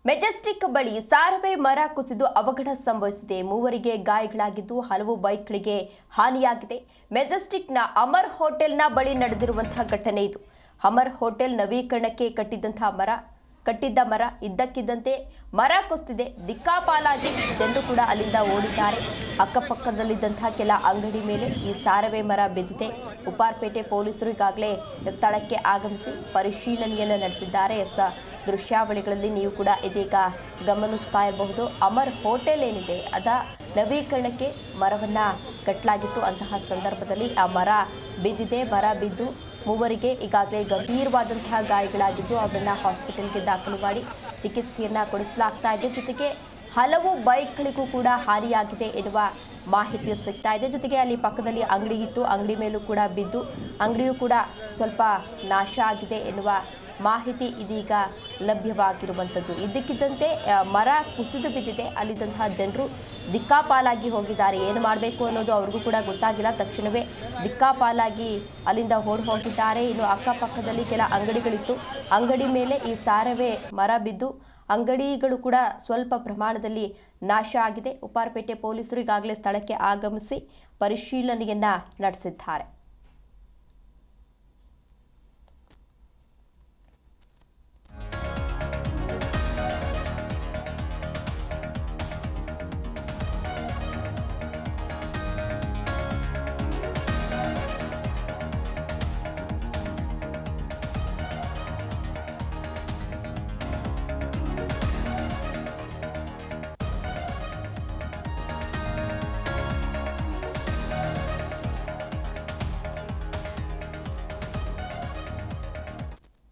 Majestic ಬಳಿ ಸಾರವೆ ಮರ ಕುಸಿದು ಅವಘಡ ಸಂಭವಿಸಿದೆ. ಮೂವರಿಗೆ ಗಾಯಗಳಾಗಿದ್ದು ಹಲವು ಬೈಕ್ಗಳಿಗೆ ಹಾನಿಯಾಗಿದೆ. ಮೆಜೆಸ್ಟಿಕ್ನ ಅಮರ್ ಹೋಟೆಲ್ನ ಬಳಿ ನಡೆದಿರುವಂತಹ ಘಟನೆ ಇದು. ಅಮರ್ ಹೋಟೆಲ್ ನವೀಕರಣಕ್ಕೆ ಕಟ್ಟಿದ್ದ ಮರ ಇದ್ದಕ್ಕಿದ್ದಂತೆ ಮರ ಕುಸಿದಿದೆ. ದಿಕ್ಕಾಪಾಲಾಗಿ ಜನರು ಕೂಡ ಅಲ್ಲಿಂದ ಓಡಿದ್ದಾರೆ. ಅಕ್ಕಪಕ್ಕದಲ್ಲಿದ್ದಂತಹ ಕೆಲ ಅಂಗಡಿ ಮೇಲೆ ಈ ಸಾರವೆ ಮರ ಬಿದ್ದಿದೆ. ಉಪ್ಪಾರಪೇಟೆ ಪೊಲೀಸರು ಈಗಾಗಲೇ ಸ್ಥಳಕ್ಕೆ ಆಗಮಿಸಿ ಪರಿಶೀಲನೆಯನ್ನು ನಡೆಸಿದ್ದಾರೆ. ದೃಶ್ಯಾವಳಿಗಳಲ್ಲಿ ನೀವು ಕೂಡ ಇದೀಗ ಗಮನಿಸ್ತಾ ಇರಬಹುದು. ಅಮರ್ ಹೋಟೆಲ್ ಏನಿದೆ ಅದ ನವೀಕರಣಕ್ಕೆ ಮರವನ್ನ ಕಟ್ಟಲಾಗಿತ್ತು. ಅಂತಹ ಸಂದರ್ಭದಲ್ಲಿ ಆ ಮರ ಬಿದ್ದಿದೆ. ಮರ ಬಿದ್ದು ಮೂವರಿಗೆ ಈಗಾಗಲೇ ಗಂಭೀರವಾದಂತಹ ಗಾಯಗಳಾಗಿದ್ದು ಅವರನ್ನ ಹಾಸ್ಪಿಟಲ್ಗೆ ದಾಖಲು ಮಾಡಿ ಚಿಕಿತ್ಸೆಯನ್ನ ಕೊಡಿಸಲಾಗ್ತಾ ಇದೆ. ಜೊತೆಗೆ ಹಲವು ಬೈಕ್ಗಳಿಗೂ ಕೂಡ ಹಾನಿಯಾಗಿದೆ ಎನ್ನುವ ಮಾಹಿತಿ ಸಿಗ್ತಾ ಇದೆ. ಜೊತೆಗೆ ಅಲ್ಲಿ ಪಕ್ಕದಲ್ಲಿ ಅಂಗಡಿ ಇತ್ತು, ಅಂಗಡಿ ಮೇಲೂ ಕೂಡ ಬಿದ್ದು ಅಂಗಡಿಯೂ ಕೂಡ ಸ್ವಲ್ಪ ನಾಶ ಆಗಿದೆ ಎನ್ನುವ ಮಾಹಿತಿ ಇದೀಗ ಲಭ್ಯವಾಗಿರುವಂಥದ್ದು. ಇದ್ದಕ್ಕಿದ್ದಂತೆ ಮರ ಕುಸಿದು ಬಿದ್ದಿದೆ. ಅಲ್ಲಿದ್ದಂತಹ ಜನರು ದಿಕ್ಕಾಪಾಲಾಗಿ ಹೋಗಿದ್ದಾರೆ. ಏನು ಮಾಡಬೇಕು ಅನ್ನೋದು ಅವ್ರಿಗೂ ಕೂಡ ಗೊತ್ತಾಗಿಲ್ಲ. ತಕ್ಷಣವೇ ದಿಕ್ಕಾಪಾಲಾಗಿ ಅಲ್ಲಿಂದ ಹೋಗಿದ್ದಾರೆ. ಇನ್ನು ಅಕ್ಕಪಕ್ಕದಲ್ಲಿ ಕೆಲ ಅಂಗಡಿಗಳಿತ್ತು, ಅಂಗಡಿ ಮೇಲೆ ಈ ಸಾರವೆ ಮರ ಬಿದ್ದು ಅಂಗಡಿಗಳು ಕೂಡ ಸ್ವಲ್ಪ ಪ್ರಮಾಣದಲ್ಲಿ ನಾಶ ಆಗಿದೆ. ಉಪ್ಪಾರಪೇಟೆ ಪೊಲೀಸರು ಈಗಾಗಲೇ ಸ್ಥಳಕ್ಕೆ ಆಗಮಿಸಿ ಪರಿಶೀಲನೆಯನ್ನ ನಡೆಸಿದ್ದಾರೆ.